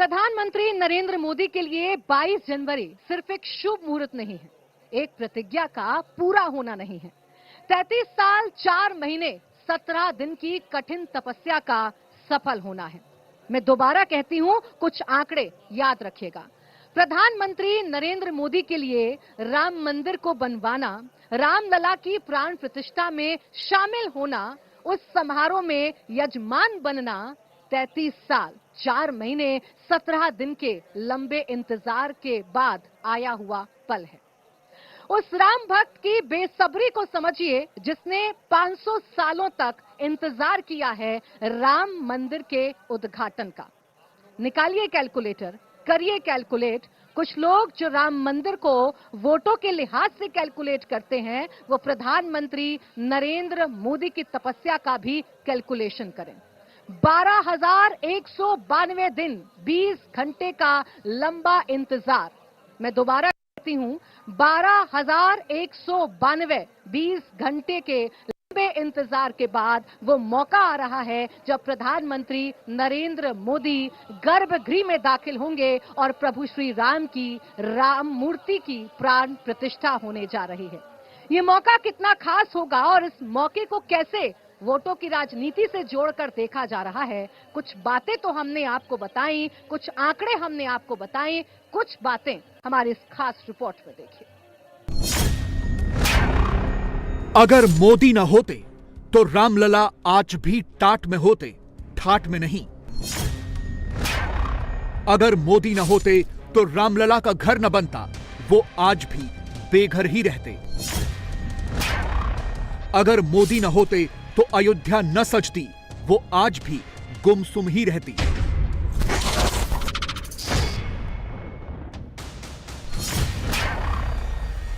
प्रधानमंत्री नरेंद्र मोदी के लिए 22 जनवरी सिर्फ एक शुभ मुहूर्त नहीं है, एक प्रतिज्ञा का पूरा होना नहीं है। 33 साल 4 महीने 17 दिन की कठिन तपस्या का सफल होना है। मैं दोबारा कहती हूं, कुछ आंकड़े याद रखिएगा। प्रधानमंत्री नरेंद्र मोदी के लिए राम मंदिर को बनवाना, रामलला की प्राण प्रतिष्ठा में शामिल होना, उस समारोह में यजमान बनना 33 साल 4 महीने 17 दिन के लंबे इंतजार के बाद आया हुआ पल है। उस राम भक्त की बेसब्री को समझिए जिसने 500 सालों तक इंतजार किया है राम मंदिर के उद्घाटन का। निकालिए कैलकुलेटर, करिए कैलकुलेट। कुछ लोग जो राम मंदिर को वोटों के लिहाज से कैलकुलेट करते हैं, वो प्रधानमंत्री नरेंद्र मोदी की तपस्या का भी कैलकुलेशन करें। 12,192 दिन, 20 घंटे का लंबा इंतजार। मैं दोबारा कहती हूं, 12,192 20 घंटे के लंबे इंतजार के बाद वो मौका आ रहा है जब प्रधानमंत्री नरेंद्र मोदी गर्भगृह में दाखिल होंगे और प्रभु श्री राम की राम मूर्ति की प्राण प्रतिष्ठा होने जा रही है। ये मौका कितना खास होगा और इस मौके को कैसे वोटों की राजनीति से जोड़कर देखा जा रहा है, कुछ बातें तो हमने आपको बताई, कुछ आंकड़े हमने आपको बताए, कुछ बातें हमारी इस खास रिपोर्ट में देखिए। अगर मोदी न होते तो रामलला आज भी टाट में होते, ठाट में नहीं। अगर मोदी न होते तो रामलला का घर न बनता, वो आज भी बेघर ही रहते। अगर मोदी न होते तो अयोध्या न सजती, वो आज भी गुमसुम ही रहती।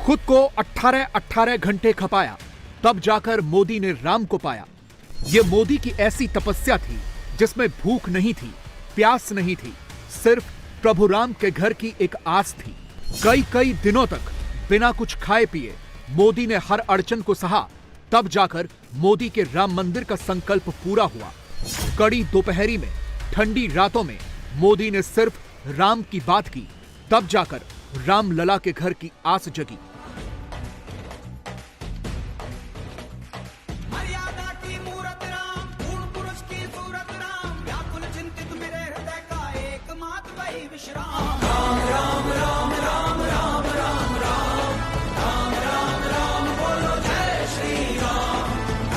खुद को 18 घंटे खपाया, तब जाकर मोदी ने राम को पाया। यह मोदी की ऐसी तपस्या थी जिसमें भूख नहीं थी, प्यास नहीं थी, सिर्फ प्रभु राम के घर की एक आस थी। कई दिनों तक बिना कुछ खाए पिए मोदी ने हर अड़चन को सहा, तब जाकर मोदी के राम मंदिर का संकल्प पूरा हुआ। कड़ी दोपहरी में, ठंडी रातों में मोदी ने सिर्फ राम की बात की, तब जाकर रामलला के घर की आस जगी। मर्यादा की मूरत राम, पूर्ण पुरुष की सूरत राम, व्याकुल चिंतित मेरे हृदय का एकमात्र वही विश्राम। राम राम राम राम राम राम राम राम राम राम बोलो जय श्री राम।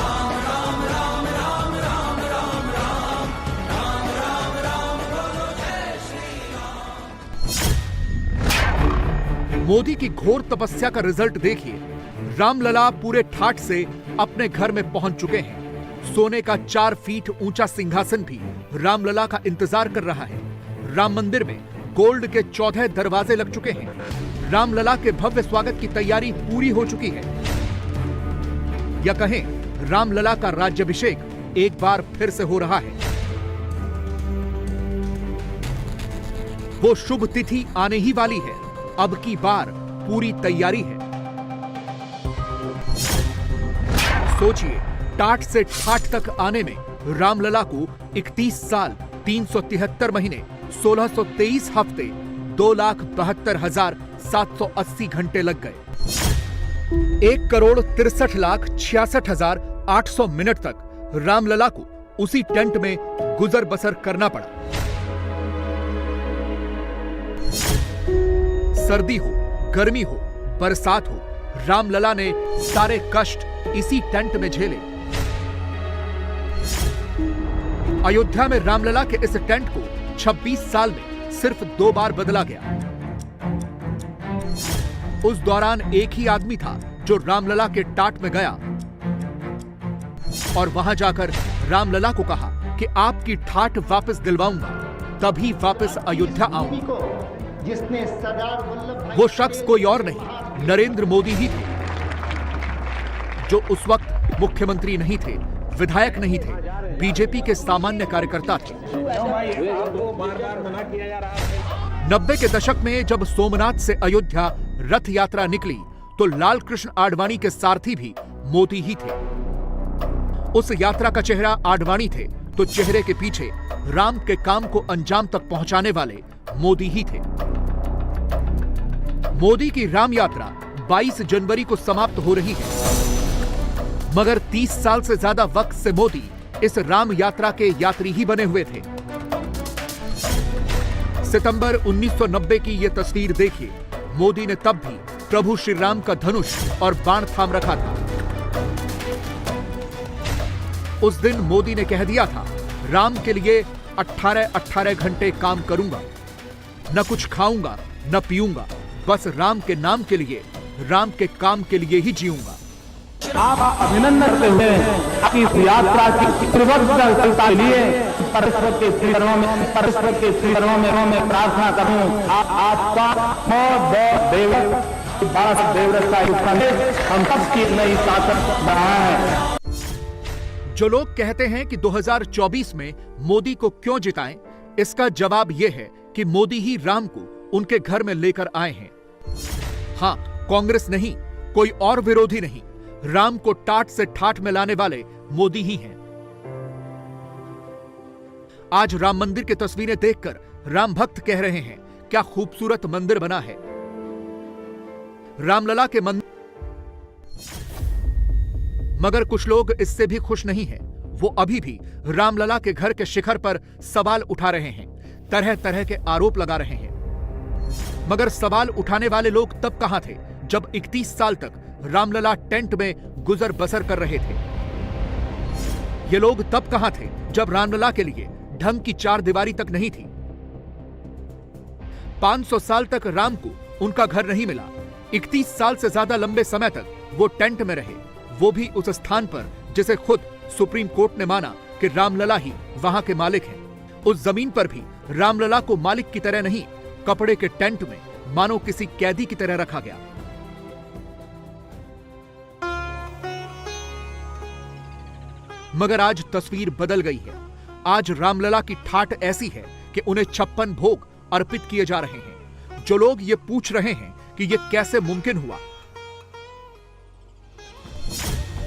राम राम राम राम राम राम राम राम राम राम बोलो जय श्री राम। मोदी की घोर तपस्या का रिजल्ट देखिए। रामलला पूरे ठाठ से अपने घर में पहुंच चुके हैं। सोने का 4 फीट ऊंचा सिंहासन भी रामलला का इंतजार कर रहा है। राम मंदिर में गोल्ड के 14 दरवाजे लग चुके हैं। रामलला के भव्य स्वागत की तैयारी पूरी हो चुकी है। या कहें, रामलला का राज्याभिषेक एक बार फिर से हो रहा है। वो शुभ तिथि आने ही वाली है। अब की बार पूरी तैयारी है। सोचिए, टाट से ठाठ तक आने में रामलला को 31 साल 373 महीने 1623 हफ्ते 2,72,780 घंटे लग गए। 1,63,66,800 मिनट तक रामलला को उसी टेंट में गुजर बसर करना पड़ा। सर्दी हो, गर्मी हो, बरसात हो, रामलला ने सारे कष्ट इसी टेंट में झेले। अयोध्या में रामलला के इस टेंट को 26 साल में सिर्फ 2 बार बदला गया। उस दौरान एक ही आदमी था जो रामलला के टाट में गया और वहां जाकर रामलला को कहा कि आपकी ठाठ वापस दिलवाऊंगा, तभी वापस अयोध्या आऊंगा। वो शख्स कोई और नहीं, नरेंद्र मोदी ही थे, जो उस वक्त मुख्यमंत्री नहीं थे, विधायक नहीं थे, बीजेपी के सामान्य कार्यकर्ता थे। 90 के दशक में जब सोमनाथ से अयोध्या रथ यात्रा निकली तो लाल कृष्ण आडवाणी के सारथी भी मोदी ही थे। उस यात्रा का चेहरा आडवाणी थे, तो चेहरे के पीछे राम के काम को अंजाम तक पहुंचाने वाले मोदी ही थे। मोदी की राम यात्रा 22 जनवरी को समाप्त हो रही है, मगर 30 साल से ज्यादा वक्त से मोदी इस राम यात्रा के यात्री ही बने हुए थे। सितंबर 1990 की यह तस्वीर देखिए। मोदी ने तब भी प्रभु श्री राम का धनुष और बाण थाम रखा था। उस दिन मोदी ने कह दिया था, राम के लिए 18 घंटे काम करूंगा, न कुछ खाऊंगा न पीऊंगा, बस राम के नाम के लिए, राम के काम के लिए ही जीऊंगा। आप अभिनंदन करते हुए आपकी इस यात्रा की त्रिवर्षता के लिए परमेश्वर के श्रीचरणों में प्रार्थना करूं। आपका देवव्रत का संदेश हम सबकी नई ताकत बढ़ा है। जो लोग कहते हैं कि 2024 में मोदी को क्यों जिताएं, इसका जवाब यह है कि मोदी ही राम को उनके घर में लेकर आए हैं। हां, कांग्रेस नहीं, कोई और विरोधी नहीं, राम को टाट से ठाठ में लाने वाले मोदी ही हैं। आज राम मंदिर की तस्वीरें देखकर राम भक्त कह रहे हैं, क्या खूबसूरत मंदिर बना है। रामलला के मंदिर, मगर कुछ लोग इससे भी खुश नहीं हैं। वो अभी भी रामलला के घर के शिखर पर सवाल उठा रहे हैं, तरह तरह के आरोप लगा रहे हैं। मगर सवाल उठाने वाले लोग तब कहां थे जब 31 साल तक रामलला टेंट में गुजर बसर कर रहे थे। ये लोग तब कहां थे जब रामलला के लिए ढंग की चार दीवारी तक नहीं थी। 500 साल तक राम को उनका घर नहीं मिला। 31 साल से ज्यादा लंबे समय तक वो टेंट में रहे, वो भी उस स्थान पर जिसे खुद सुप्रीम कोर्ट ने माना कि रामलला ही वहां के मालिक हैं। उस जमीन पर भी रामलला को मालिक की तरह नहीं, कपड़े के टेंट में मानो किसी कैदी की तरह रखा गया। मगर आज तस्वीर बदल गई है। आज रामलला की ठाठ ऐसी है कि उन्हें 56 भोग अर्पित किए जा रहे हैं। जो लोग ये पूछ रहे हैं कि यह कैसे मुमकिन हुआ,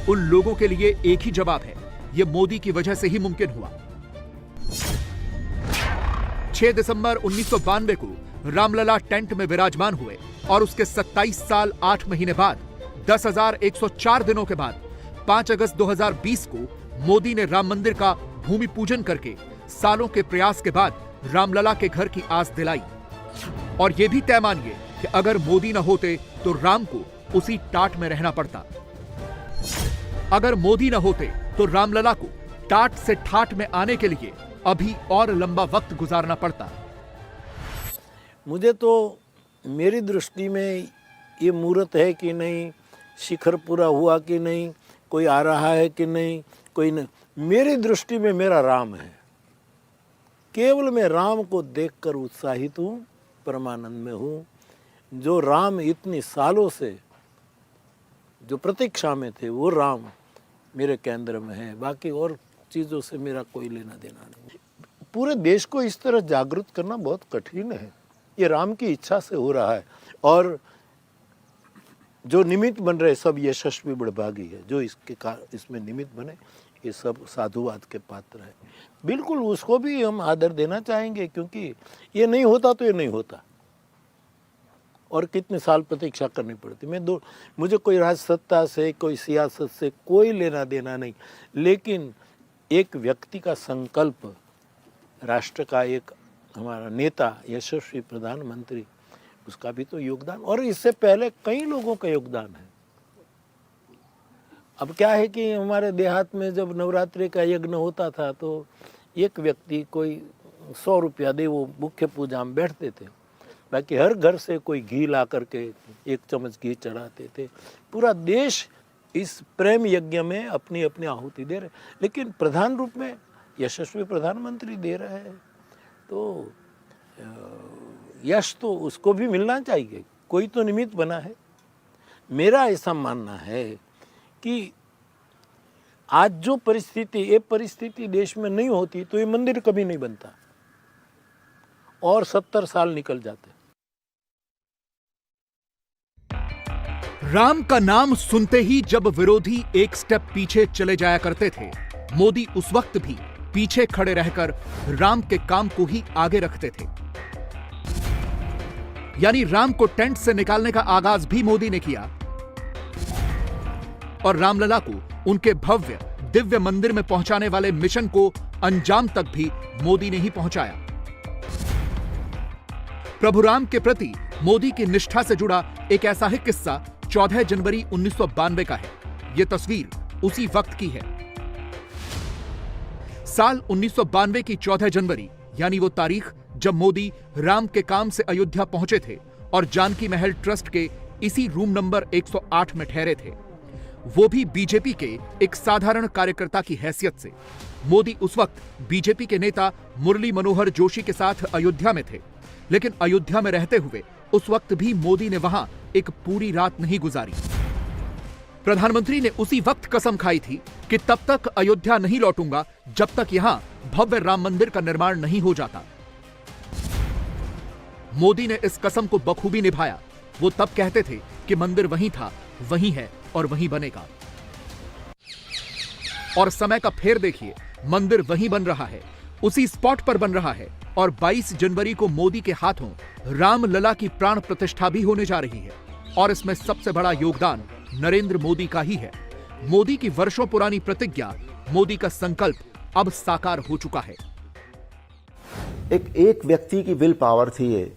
उन लोगों के लिए एक ही जवाब है, यह मोदी की वजह से ही मुमकिन हुआ। 6 दिसंबर 1992 को रामलला टेंट में विराजमान हुए और उसके 27 साल 8 महीने बाद 10,104 दिनों के बाद 5 अगस्त 2020 को मोदी ने राम मंदिर का भूमि पूजन करके सालों के प्रयास के बाद रामलला के घर की आस दिलाई। और यह भी तय मानिए कि अगर मोदी न होते तो राम को उसी टाट में रहना पड़ता। अगर मोदी न होते तो रामलला को टाट से ठाठ में आने के लिए अभी और लंबा वक्त गुजारना पड़ता। मुझे तो मेरी दृष्टि में ये मुहूर्त है कि नहीं, शिखर पूरा हुआ कि नहीं, कोई आ रहा है कि नहीं, कोई नहीं, मेरी दृष्टि में मेरा राम है। केवल मैं राम को देखकर उत्साहित हूँ, परमानंद में हूँ। जो राम इतनी सालों से जो प्रतीक्षा में थे, वो राम मेरे केंद्र में है। बाकी और चीज़ों से मेरा कोई लेना देना नहीं। पूरे देश को इस तरह जागृत करना बहुत कठिन है। ये राम की इच्छा से हो रहा है और जो निमित्त बन रहे सब यशस्वी बड़भागी है। जो इसमें निमित्त बने ये सब साधुवाद के पात्र है। बिल्कुल उसको भी हम आदर देना चाहेंगे, क्योंकि ये नहीं होता तो ये नहीं होता और कितने साल प्रतीक्षा करनी पड़ती। मुझे कोई राजसत्ता से, कोई सियासत से कोई लेना देना नहीं, लेकिन एक व्यक्ति का संकल्प, राष्ट्र का एक हमारा नेता, यशस्वी प्रधानमंत्री, उसका भी तो योगदान, और इससे पहले कई लोगों का योगदान है। अब क्या है कि हमारे देहात में जब नवरात्रि का यज्ञ होता था तो एक व्यक्ति कोई 100 रुपया दे, वो मुख्य पूजा में बैठते थे। बाकी हर घर से कोई घी ला करके 1 चम्मच घी चढ़ाते थे। पूरा देश इस प्रेम यज्ञ में अपनी अपनी आहुति दे रहे, लेकिन प्रधान रूप में यशस्वी प्रधानमंत्री दे रहे हैं, तो यश तो उसको भी मिलना चाहिए। कोई तो निमित्त बना है। मेरा ऐसा मानना है कि आज जो परिस्थिति, ये परिस्थिति देश में नहीं होती तो ये मंदिर कभी नहीं बनता और 70 साल निकल जाते। राम का नाम सुनते ही जब विरोधी एक स्टेप पीछे चले जाया करते थे, मोदी उस वक्त भी पीछे खड़े रहकर राम के काम को ही आगे रखते थे। यानी राम को टेंट से निकालने का आगाज भी मोदी ने किया और रामलला को उनके भव्य दिव्य मंदिर में पहुंचाने वाले मिशन को अंजाम तक भी मोदी ने ही पहुंचाया। प्रभु राम के प्रति मोदी की निष्ठा से जुड़ा एक ऐसा ही किस्सा 14 जनवरी 1992 का है। यह तस्वीर उसी वक्त की है। साल 1992 की 14 जनवरी यानी वो तारीख जब मोदी राम के काम से अयोध्या पहुंचे थे और जानकी महल ट्रस्ट के इसी रूम नंबर 108 में ठहरे थे, वो भी बीजेपी के एक साधारण कार्यकर्ता की हैसियत से। मोदी उस वक्त बीजेपी के नेता मुरली मनोहर जोशी के साथ अयोध्या में थे, लेकिन अयोध्या में रहते हुए उस वक्त भी मोदी ने वहां एक पूरी रात नहीं गुजारी। प्रधानमंत्री ने उसी वक्त कसम खाई थी कि तब तक अयोध्या नहीं लौटूंगा जब तक यहां भव्य राम मंदिर का निर्माण नहीं हो जाता। मोदी ने इस कसम को बखूबी निभाया। वो तब कहते थे कि मंदिर वहीं था, वहीं है और वहीं बनेगा। और समय का फेर देखिए, मंदिर वहीं बन रहा है, उसी स्पॉट पर बन रहा है और 22 जनवरी को मोदी के हाथों रामलला की प्राण प्रतिष्ठा भी होने जा रही है। और इसमें सबसे बड़ा योगदान नरेंद्र मोदी का ही है। मोदी की वर्षों पुरानी प्रतिज्ञा, मोदी का संकल्प अब साकार हो चुका है। एक व्यक्ति की विल पावर थी ये।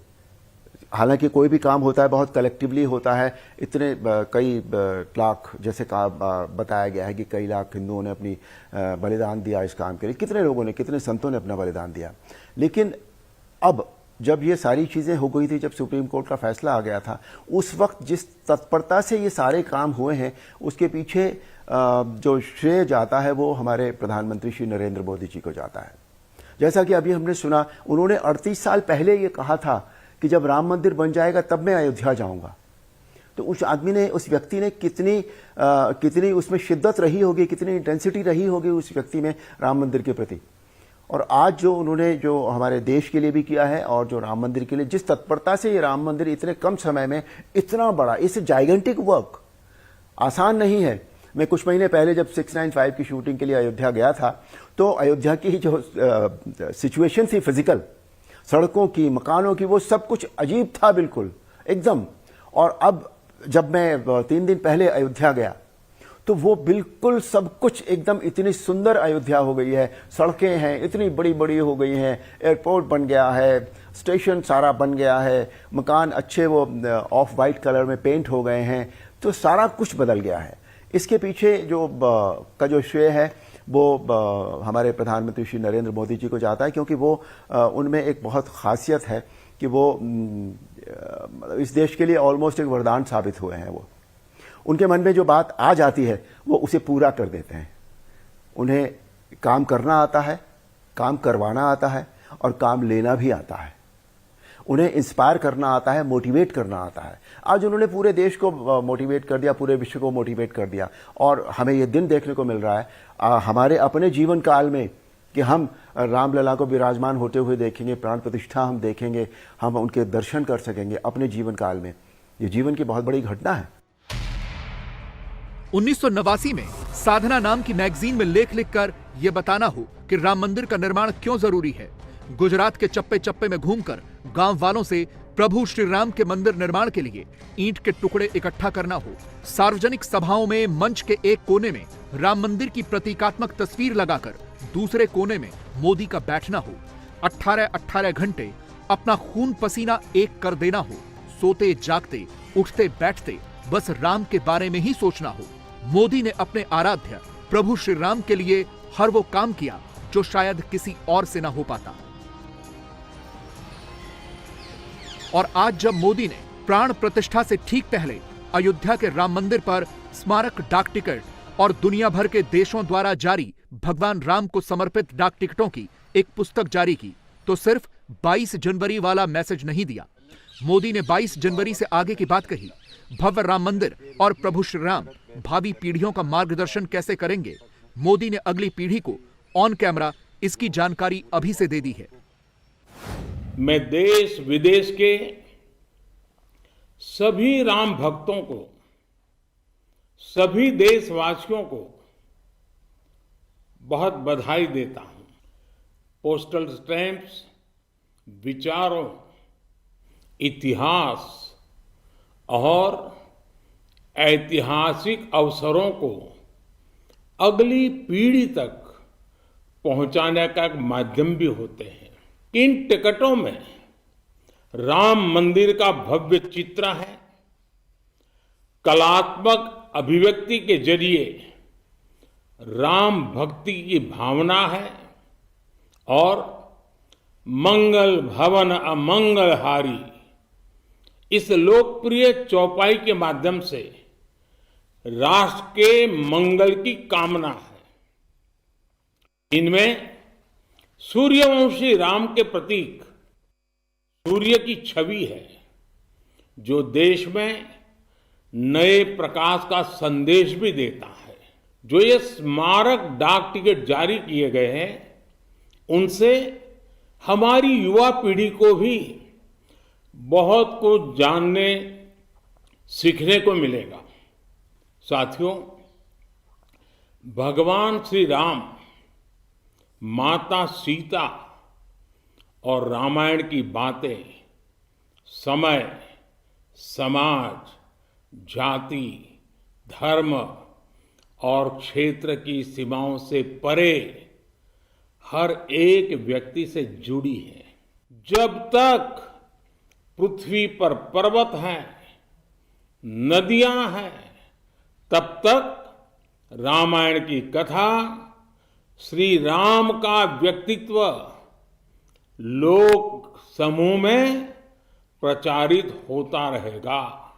हालांकि कोई भी काम होता है बहुत कलेक्टिवली होता है। इतने कई लाख, जैसे बताया गया है कि कई लाख हिंदुओं ने अपनी बलिदान दिया इस काम के लिए। कितने लोगों ने, कितने संतों ने अपना बलिदान दिया। लेकिन अब जब ये सारी चीज़ें हो गई थी, जब सुप्रीम कोर्ट का फैसला आ गया था, उस वक्त जिस तत्परता से ये सारे काम हुए हैं, उसके पीछे जो श्रेय जाता है वो हमारे प्रधानमंत्री श्री नरेंद्र मोदी जी को जाता है। जैसा कि अभी हमने सुना, उन्होंने 38 साल पहले ये कहा था कि जब राम मंदिर बन जाएगा तब मैं अयोध्या जाऊंगा। तो उस आदमी ने, उस व्यक्ति ने कितनी उसमें शिद्दत रही होगी, कितनी इंटेंसिटी रही होगी उस व्यक्ति में राम मंदिर के प्रति। और आज जो उन्होंने जो हमारे देश के लिए भी किया है और जो राम मंदिर के लिए जिस तत्परता से ये राम मंदिर इतने कम समय में इतना बड़ा, इस जाइगेंटिक वर्क आसान नहीं है। मैं कुछ महीने पहले जब 695 की शूटिंग के लिए अयोध्या गया था, तो अयोध्या की जो सिचुएशन थी फिजिकल, सड़कों की, मकानों की, वो सब कुछ अजीब था बिल्कुल एकदम। और अब जब मैं 3 दिन पहले अयोध्या गया तो वो बिल्कुल सब कुछ एकदम इतनी सुंदर अयोध्या हो गई है। सड़कें हैं इतनी बड़ी बड़ी हो गई हैं, एयरपोर्ट बन गया है, स्टेशन सारा बन गया है, मकान अच्छे वो ऑफ वाइट कलर में पेंट हो गए हैं। तो सारा कुछ बदल गया है। इसके पीछे जो श्रेय है वो हमारे प्रधानमंत्री श्री नरेंद्र मोदी जी को जाता है, क्योंकि वो उनमें एक बहुत खासियत है कि वो इस देश के लिए ऑलमोस्ट एक वरदान साबित हुए हैं। वो उनके मन में जो बात आ जाती है वो उसे पूरा कर देते हैं। उन्हें काम करना आता है, काम करवाना आता है और काम लेना भी आता है। उन्हें इंस्पायर करना आता है, मोटिवेट करना आता है। आज उन्होंने पूरे देश को मोटिवेट कर दिया, पूरे विश्व को मोटिवेट कर दिया। और हमें ये दिन देखने को मिल रहा है हमारे अपने जीवन काल में कि हम रामलला को विराजमान होते हुए देखेंगे, प्राण प्रतिष्ठा हम देखेंगे, हम उनके दर्शन कर सकेंगे अपने जीवन काल में। ये जीवन की बहुत बड़ी घटना है। 1989 में साधना नाम की मैगजीन में लेख लिखकर यह बताना हो कि राम मंदिर का निर्माण क्यों जरूरी है, गुजरात के चप्पे चप्पे में घूमकर गांव वालों से प्रभु श्री राम के मंदिर निर्माण के लिए ईंट के टुकड़े इकट्ठा करना हो, सार्वजनिक सभाओं में मंच के एक कोने में राम मंदिर की प्रतीकात्मक तस्वीर लगाकर दूसरे कोने में मोदी का बैठना हो, 18-18 घंटे अपना खून पसीना एक कर देना हो, सोते जागते उठते बैठते बस राम के बारे में ही सोचना हो। मोदी ने अपने आराध्य प्रभु श्री राम के लिए हर वो काम किया जो शायद किसी और से ना हो पाता। और आज जब मोदी ने प्राण प्रतिष्ठा से ठीक पहले अयोध्या के राम मंदिर पर स्मारक डाक टिकट और दुनिया भर के देशों द्वारा जारी भगवान राम को समर्पित डाक टिकटों की एक पुस्तक जारी की, तो सिर्फ 22 जनवरी वाला मैसेज नहीं दिया। मोदी ने 22 जनवरी से आगे की बात कही। भव्य राम मंदिर और प्रभु श्री राम भावी पीढ़ियों का मार्गदर्शन कैसे करेंगे, मोदी ने अगली पीढ़ी को ऑन कैमरा इसकी जानकारी अभी से दे दी है। मैं देश विदेश के सभी राम भक्तों को, सभी देशवासियों को बहुत बधाई देता हूं। पोस्टल स्टैम्प्स, विचारों, इतिहास और ऐतिहासिक अवसरों को अगली पीढ़ी तक पहुंचाने का एक माध्यम भी होते हैं। इन टिकटों में राम मंदिर का भव्य चित्र है, कलात्मक अभिव्यक्ति के जरिए राम भक्ति की भावना है और मंगल भवन अमंगल हारी इस लोकप्रिय चौपाई के माध्यम से राष्ट्र के मंगल की कामना है। इनमें सूर्यवंशी राम के प्रतीक सूर्य की छवि है, जो देश में नए प्रकाश का संदेश भी देता है। जो ये स्मारक डाक टिकट जारी किए गए हैं, उनसे हमारी युवा पीढ़ी को भी बहुत कुछ जानने सीखने को मिलेगा। साथियों, भगवान श्री राम, माता सीता और रामायण की बातें समय, समाज, जाति, धर्म और क्षेत्र की सीमाओं से परे हर एक व्यक्ति से जुड़ी है। जब तक पृथ्वी पर पर्वत हैं, नदियां हैं, तब तक रामायण की कथा, श्री राम का व्यक्तित्व लोक समूह में प्रचारित होता रहेगा।